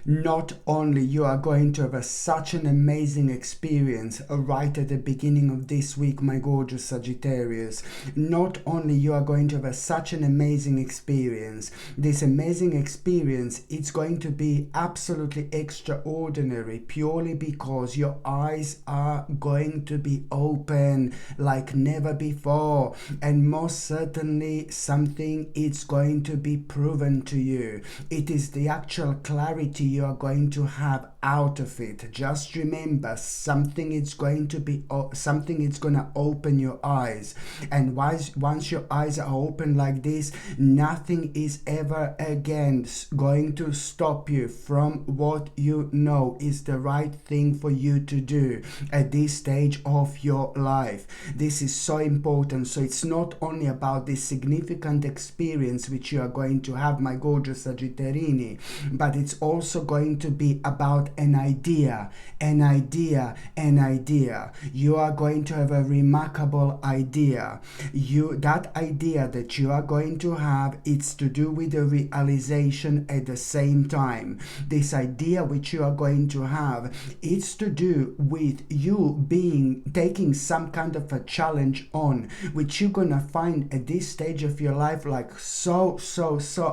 not only you are going to have such an amazing experience right at the beginning of this week, my gorgeous Sagittarius, not only you are going to have such an amazing experience, this amazing experience, it's going to be absolutely extraordinary purely because your eyes are going to be open like never before, and most certainly something is going to be proven to you. It is the actual clarity you are going to have out of it. Just remember, something is going to open your eyes, and once your eyes are open like this, nothing is ever again going to stop you from what you know is the right thing for you to do at this stage of your life. This is so important. So it's not only about this significant experience which you are going to have, my gorgeous Sagittarini, but it's also going to be about an idea. You are going to have a remarkable idea. That idea that you are going to have, it's to do with the realization at the same time. This idea which you are going to have, it's to do with you taking some kind of a challenge on, which you're gonna find at this stage of your life like so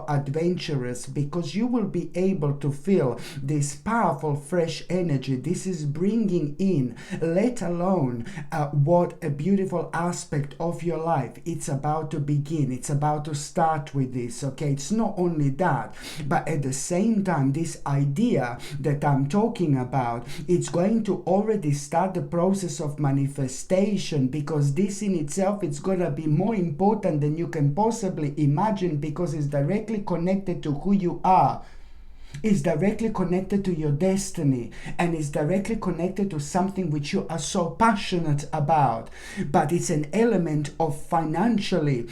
adventurous, because you will be able to feel this powerful fresh energy this is bringing in, let alone what a beautiful aspect of your life it's about to begin. It's about to start with this, okay? It's not only that, but at the same time, this idea that I'm talking about, it's going to already start the process of manifestation, because this in itself, it's going to be more important than you can possibly imagine, because it's directly connected to who you are. Is directly connected to your destiny, and is directly connected to something which you are so passionate about. But it's an element of financially.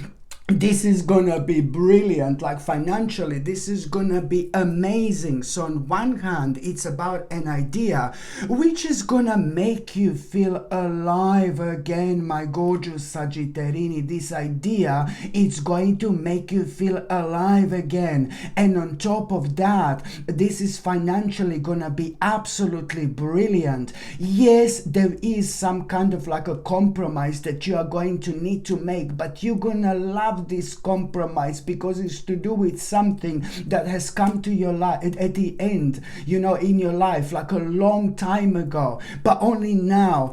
This is gonna be brilliant, like financially, this is gonna be amazing. So on one hand, it's about an idea which is gonna make you feel alive again, my gorgeous Sagittarini. This idea, it's going to make you feel alive again. And on top of that, this is financially gonna be absolutely brilliant. Yes, there is some kind of like a compromise that you are going to need to make, but you're gonna love this compromise, because it's to do with something that has come to your life at the end, in your life, like a long time ago. But only now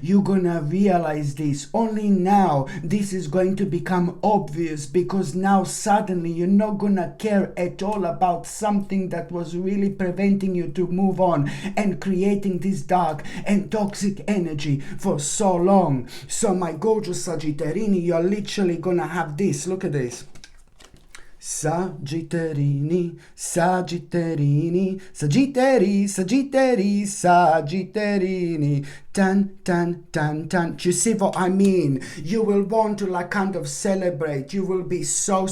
you're gonna realize this. Only now this is going to become obvious, because now suddenly you're not gonna care at all about something that was really preventing you to move on and creating this dark and toxic energy for so long. So my gorgeous Sagittarini, you're literally gonna have this. Look at this. Sagittarini, Sagittarini, Sagittarini. Tan. Do you see what I mean? You will want to like kind of celebrate. You will be so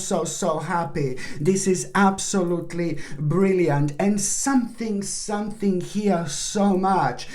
happy. This is absolutely brilliant. And something here so much.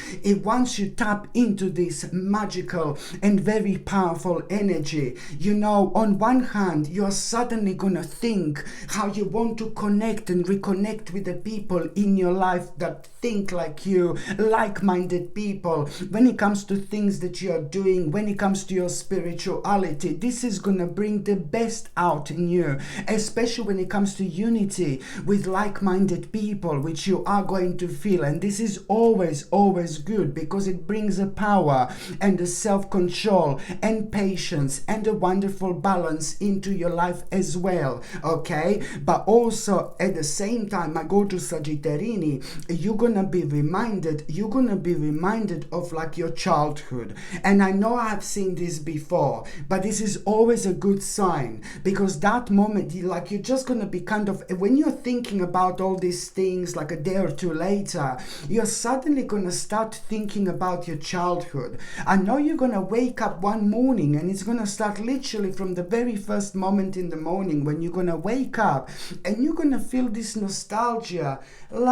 Once you tap into this magical and very powerful energy, on one hand, you're suddenly gonna think how you want to connect and reconnect with the people in your life that think like you, like-minded people. When it comes to things that you are doing, when it comes to your spirituality, this is going to bring the best out in you, especially when it comes to unity with like-minded people, which you are going to feel. And this is always good, because it brings a power and a self-control and patience and a wonderful balance into your life as well, okay? But also at the same time, my gorgeous Sagittarini, you're gonna be reminded of like your childhood. And I know I've seen this before, but this is always a good sign, because that moment, you're just gonna be kind of, when you're thinking about all these things like a day or two later, you're suddenly gonna start thinking about your childhood. I know you're gonna wake up one morning, and it's gonna start literally from the very first moment in the morning when you're gonna wake up, and you're gonna feel this nostalgia, and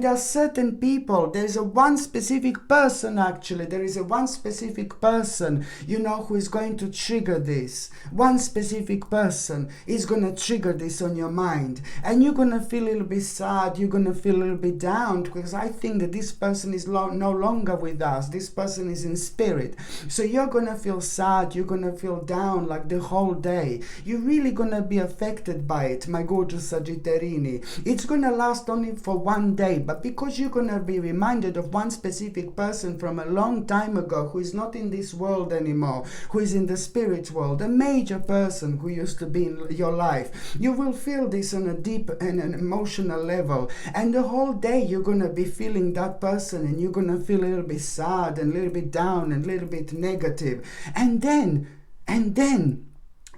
there are certain people, there's a one specific person, actually. There is a one specific person, you know, who is going to trigger this. One specific person is going to trigger this on your mind. And you're going to feel a little bit sad. You're going to feel a little bit down, because I think that this person is no longer with us. This person is in spirit. So you're going to feel sad. You're going to feel down like the whole day. You're really going to be affected by it, my gorgeous Sagittarini. It's going to last only for one day, but because you're going to be reminded of one specific person from a long time ago who is not in this world anymore, who is in the spirit world, a major person who used to be in your life, you will feel this on a deep and an emotional level. And the whole day you're going to be feeling that person, and you're going to feel a little bit sad and a little bit down and a little bit negative.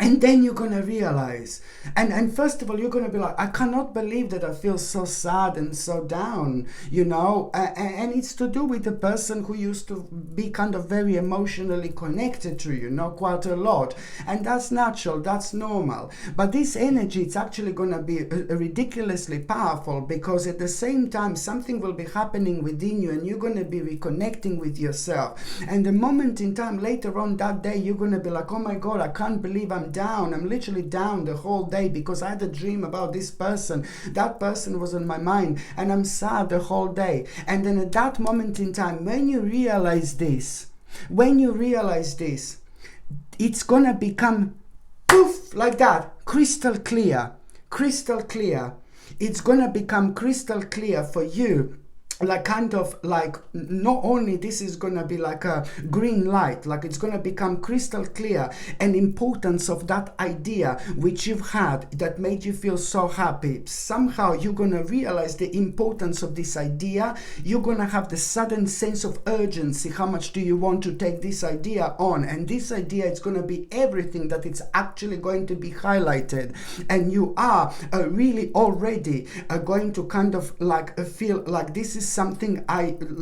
And then you're going to realize, and first of all, you're going to be like, I cannot believe that I feel so sad and so down, you know, and it's to do with the person who used to be kind of very emotionally connected to you, know, quite a lot. And that's natural, that's normal. But this energy, it's actually going to be ridiculously powerful, because at the same time, something will be happening within you, and you're going to be reconnecting with yourself. And the moment in time later on that day, you're going to be like, oh my God, I can't believe I'm down. I'm literally down the whole day because I had a dream about this person. That person was on my mind, and I'm sad the whole day. And then at that moment in time, when you realize this, it's gonna become poof, like that, crystal clear. It's gonna become crystal clear for you. Like kind of like, not only this is going to be like a green light, like it's going to become crystal clear, and importance of that idea which you've had that made you feel so happy. Somehow you're going to realize the importance of this idea. You're going to have the sudden sense of urgency. How much do you want to take this idea on? And this idea is going to be everything that it's actually going to be highlighted. And you are really already going to kind of like feel like this is something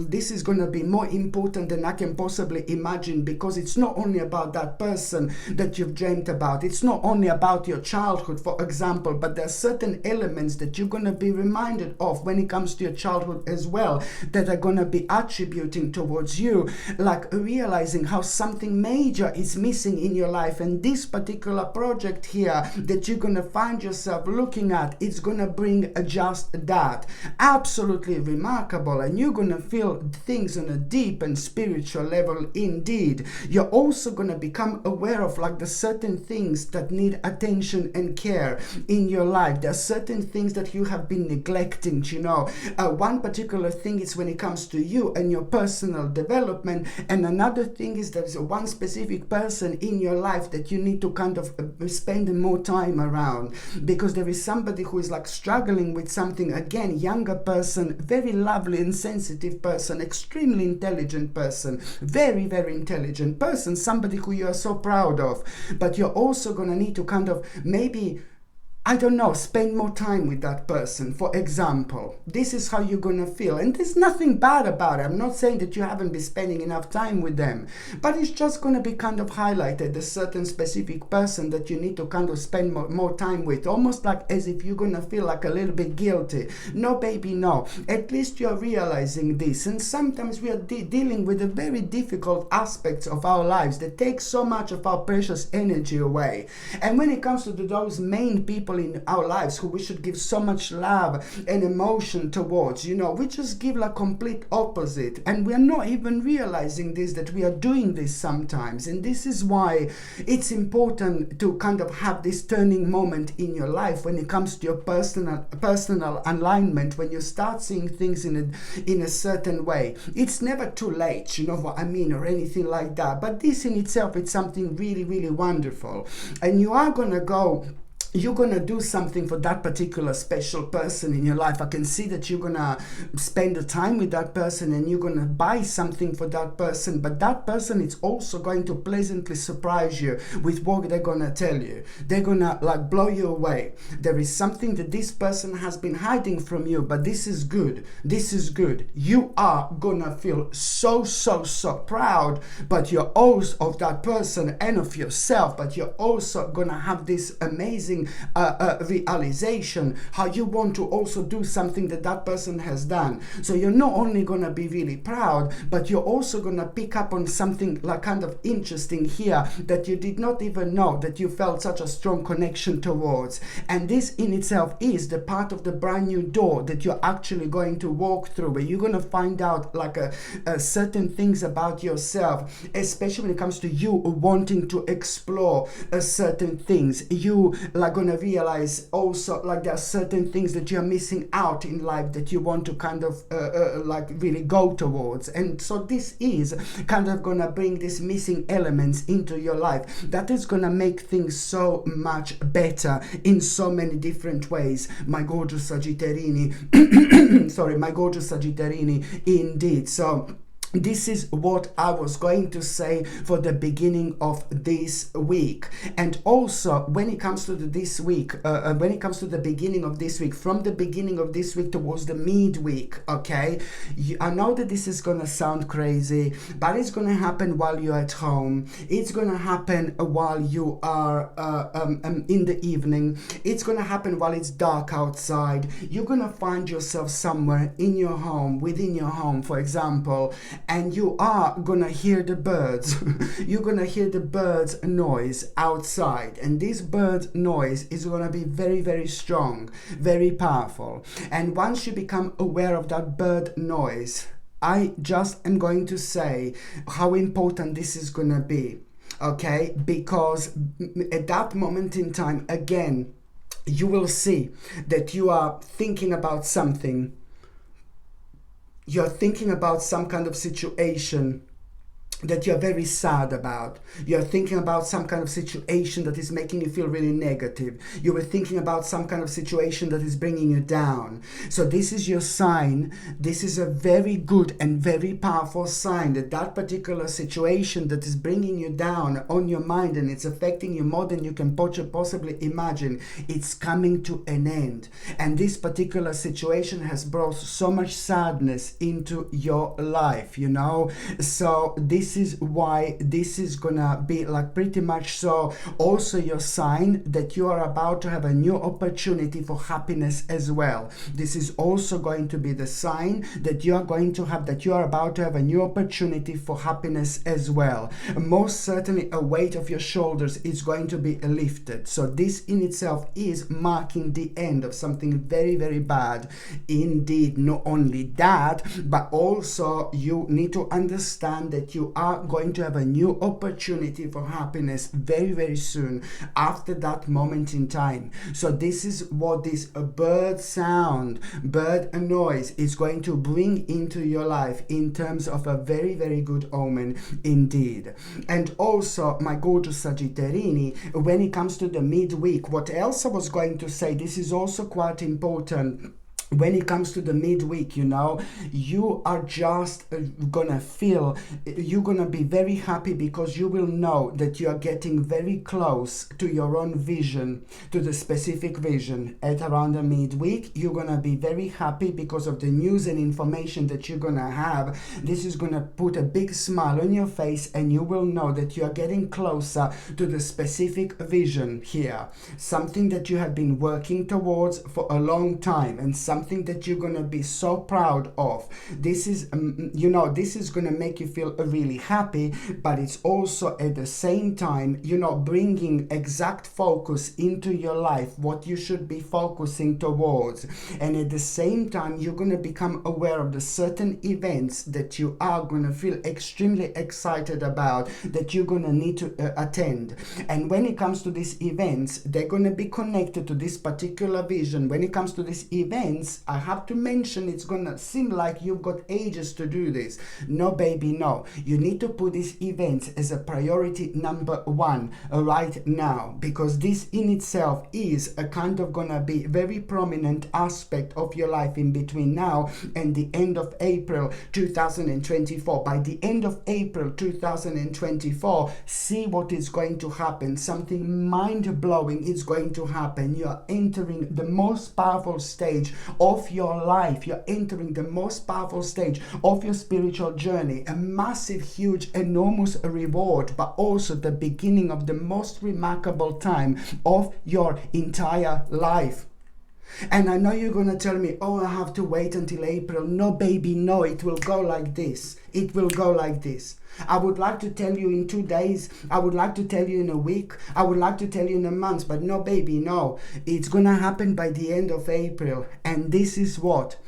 this is going to be more important than I can possibly imagine, because it's not only about that person that you've dreamt about. It's not only about your childhood, for example, but there are certain elements that you're going to be reminded of when it comes to your childhood as well, that are going to be attributing towards you, like realizing how something major is missing in your life. And this particular project here that you're going to find yourself looking at, it's going to bring just that. Absolutely remarkable. And you're going to feel things on a deep and spiritual level indeed. You're also going to become aware of like the certain things that need attention and care in your life. There are certain things that you have been neglecting, you know. One particular thing is when it comes to you and your personal development, and another thing is there's one specific person in your life that you need to kind of spend more time around, because there is somebody who is like struggling with something. Again, younger person, very lovely and sensitive person, extremely intelligent person, very, very intelligent person, somebody who you are so proud of. But you're also going to need to kind of maybe, I don't know, spend more time with that person, for example. This is how you're going to feel. And there's nothing bad about it. I'm not saying that you haven't been spending enough time with them, but it's just going to be kind of highlighted, a certain specific person that you need to kind of spend more time with, almost like as if you're going to feel like a little bit guilty. No, baby, no. At least you're realizing this. And sometimes we are dealing with the very difficult aspects of our lives that take so much of our precious energy away. And when it comes to those main people in our lives who we should give so much love and emotion towards, you know, we just give like complete opposite, and we are not even realizing this, that we are doing this sometimes. And this is why it's important to kind of have this turning moment in your life when it comes to your personal alignment, when you start seeing things in a certain way. It's never too late, you know what I mean, or anything like that, but this in itself, it's something really, really wonderful. And you are gonna go, you're going to do something for that particular special person in your life. I can see that you're going to spend the time with that person, and you're going to buy something for that person. But that person is also going to pleasantly surprise you with what they're going to tell you. They're going to like blow you away. There is something that this person has been hiding from you, but this is good. This is good. You are going to feel so proud, but you're also of that person and of yourself, but you're also going to have this amazing having a realization, how you want to also do something that that person has done. So you're not only going to be really proud, but you're also going to pick up on something like kind of interesting here that you did not even know that you felt such a strong connection towards. And this in itself is the part of the brand new door that you're actually going to walk through, where you're going to find out like certain things about yourself, especially when it comes to you wanting to explore certain things. You are going to realize also like there are certain things that you're missing out in life that you want to kind of like really go towards. And so this is kind of going to bring these missing elements into your life that is going to make things so much better in so many different ways, my gorgeous Sagittarini. Sorry, my gorgeous Sagittarini, indeed. So this is what I was going to say for the beginning of this week. And also when it comes to this week, when it comes to the beginning of this week, from the beginning of this week towards the midweek, okay, I know that this is gonna sound crazy, but it's gonna happen while you're at home. It's gonna happen while you are in the evening. It's gonna happen while it's dark outside. You're gonna find yourself somewhere in your home, within your home, for example, and you are gonna hear the birds. You're gonna hear the birds noise outside, and this bird noise is gonna be very, very strong, very powerful. And once you become aware of that bird noise, I just am going to say how important this is gonna be, okay? Because at that moment in time, again, you will see that you are thinking about something. You're thinking about some kind of situation that you're very sad about. You're thinking about some kind of situation that is making you feel really negative. You were thinking about some kind of situation that is bringing you down. So this is your sign. This is a very good and very powerful sign that that particular situation that is bringing you down on your mind and it's affecting you more than you can possibly imagine, it's coming to an end. And this particular situation has brought so much sadness into your life, you know. So this is why this is gonna be like pretty much so also your sign that you are about to have a new opportunity for happiness as well. This is also going to be the sign that you are going to have, that you are about to have a new opportunity for happiness as well. Most certainly a weight of your shoulders is going to be lifted. So this in itself is marking the end of something very, very bad indeed. Not only that, but also you need to understand that you are going to have a new opportunity for happiness very, very soon after that moment in time. So this is what this bird sound, bird noise is going to bring into your life in terms of a very, very good omen indeed. And also, my gorgeous Sagittarini, when it comes to the midweek, what else I was going to say, this is also quite important. When it comes to the midweek, you know, you are just gonna feel, you're gonna be very happy because you will know that you are getting very close to your own vision, to the specific vision. At around the midweek, you're gonna be very happy because of the news and information that you're gonna have. This is gonna put a big smile on your face, and you will know that you are getting closer to the specific vision here. Something that you have been working towards for a long time, and something that you're gonna be so proud of. This is, you know, this is gonna make you feel really happy, but it's also at the same time, you know, bringing exact focus into your life, what you should be focusing towards. And at the same time, you're gonna become aware of the certain events that you are gonna feel extremely excited about, that you're gonna need to attend. And when it comes to these events, they're gonna be connected to this particular vision. When it comes to these events, I have to mention, it's gonna seem like you've got ages to do this. No, baby, no. You need to put these events as a priority number one right now, because this in itself is a kind of gonna be very prominent aspect of your life in between now and the end of April 2024. By the end of April 2024, see what is going to happen. Something mind-blowing is going to happen. You are entering the most powerful stage of your life. You're entering the most powerful stage of your spiritual journey, a massive, huge, enormous reward, but also the beginning of the most remarkable time of your entire life. And I know you're going to tell me, oh, I have to wait until April. No, baby, no, it will go like this. It will go like this. I would like to tell you in 2 days. I would like to tell you in a week. I would like to tell you in a month. But no, baby, no. It's going to happen by the end of April. And this is what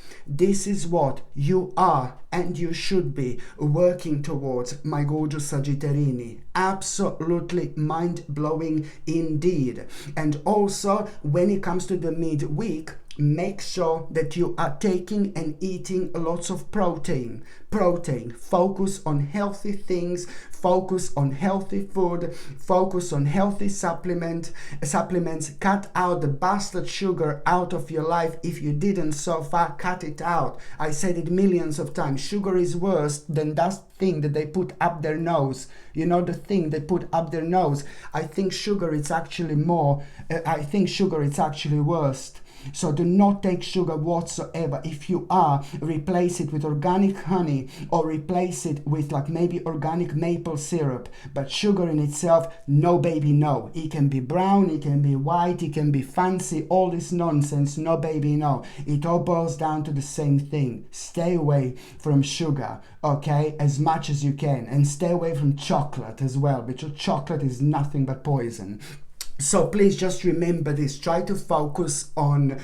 you are and you should be working towards, my gorgeous Sagittarini. Absolutely mind-blowing indeed. And also, when it comes to the midweek, make sure that you are taking and eating lots of protein. Focus on healthy things, focus on healthy food, focus on healthy supplements. Cut out the bastard sugar out of your life. If you didn't so far, cut it out. I said it millions of times. Sugar is worse than that thing that they put up their nose. You know, the thing they put up their nose. I think sugar is actually worse. So do not take sugar whatsoever. If you are, replace it with organic honey or replace it with like maybe organic maple syrup. But sugar in itself, no, baby, no. It can be brown, it can be white, it can be fancy, all this nonsense. No, baby, no. It all boils down to the same thing. Stay away from sugar, okay, as much as you can. And stay away from chocolate as well, because chocolate is nothing but poison. So please just remember this. Try to focus on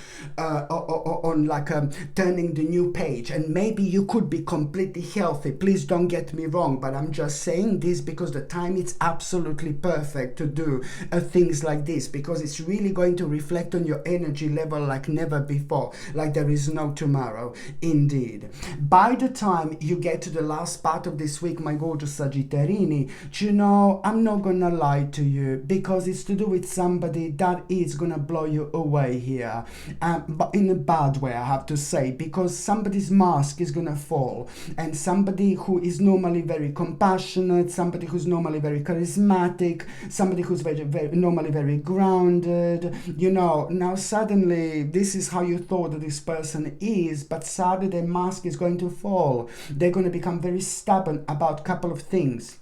turning the new page, and maybe you could be completely healthy. Please don't get me wrong, but I'm just saying this because the time is absolutely perfect to do things like this, because it's really going to reflect on your energy level like never before, like there is no tomorrow. Indeed. By the time you get to the last part of this week, my gorgeous Sagittarini, you know, I'm not gonna lie to you, because it's to do with somebody that is gonna blow you away here, but in a bad way, I have to say, because somebody's mask is gonna fall, and somebody who is normally very compassionate, somebody who's normally very charismatic, somebody who's normally very grounded, you know, now suddenly this is how you thought that this person is, but suddenly their mask is going to fall. They're going to become very stubborn about a couple of things.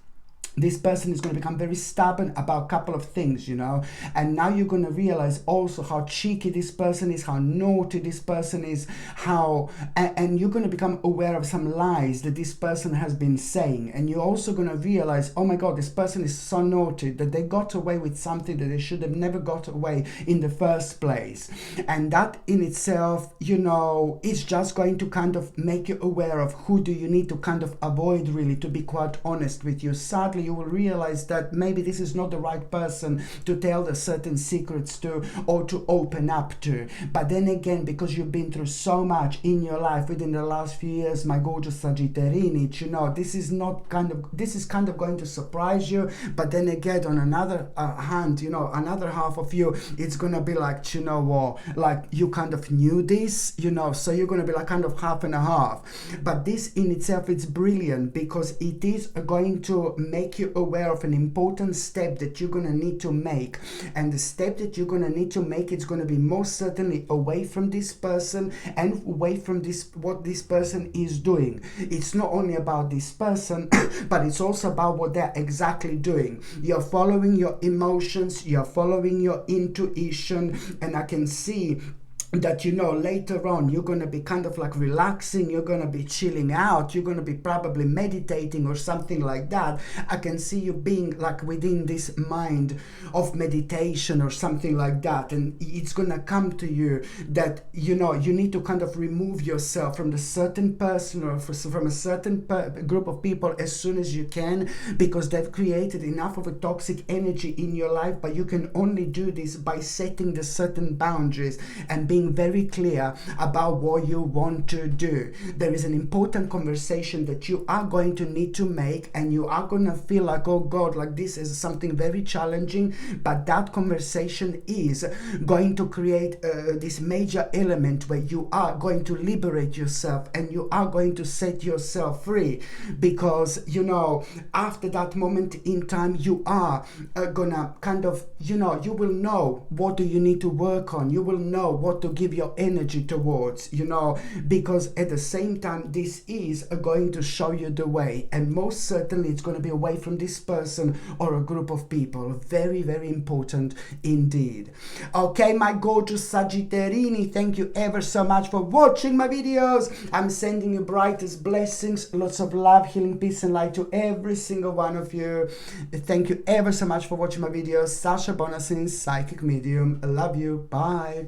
This person is going to become very stubborn about a couple of things, you know, and now you're going to realize also how cheeky this person is, how naughty this person is, and you're going to become aware of some lies that this person has been saying, and you're also going to realize, oh my God, this person is so naughty that they got away with something that they should have never got away in the first place. And that in itself, you know, is just going to kind of make you aware of who do you need to kind of avoid, really, to be quite honest with you. Sadly, you will realize that maybe this is not the right person to tell the certain secrets to, or to open up to. But then again, because you've been through so much in your life within the last few years, my gorgeous Sagittarini, you know, this is kind of going to surprise you. But then again, on another hand, you know, another half of you, it's gonna be like, you know, like you kind of knew this, you know, so you're gonna be like kind of half and a half. But this in itself, it's brilliant, because it is going to make you aware of an important step that you're going to need to make, and the step that you're going to need to make, it's going to be most certainly away from this person and away from what this person is doing. It's not only about this person but it's also about what they're exactly doing. You're following your emotions, you're following your intuition, and I can see that, you know, later on you're going to be kind of like relaxing, you're going to be chilling out, you're going to be probably meditating or something like that. I can see you being like within this mind of meditation or something like that, and it's going to come to you that, you know, you need to kind of remove yourself from the certain person or from a certain group of people as soon as you can, because they've created enough of a toxic energy in your life. But you can only do this by setting the certain boundaries and being very clear about what you want to do. There is an important conversation that you are going to need to make, and you are going to feel like, oh God, like this is something very challenging, but that conversation is going to create this major element where you are going to liberate yourself and you are going to set yourself free, because, you know, after that moment in time, you are gonna kind of, you know, you will know what do you need to work on, you will know what to to give your energy towards, you know, because at the same time, this is going to show you the way, and most certainly it's going to be away from this person or a group of people. Very, very important indeed. Okay, my gorgeous Sagittarini, thank you ever so much for watching my videos. I'm sending you brightest blessings, lots of love, healing, peace and light to every single one of you. Thank you ever so much for watching my videos. Sasha Bonasin, Psychic Medium. I love you. Bye.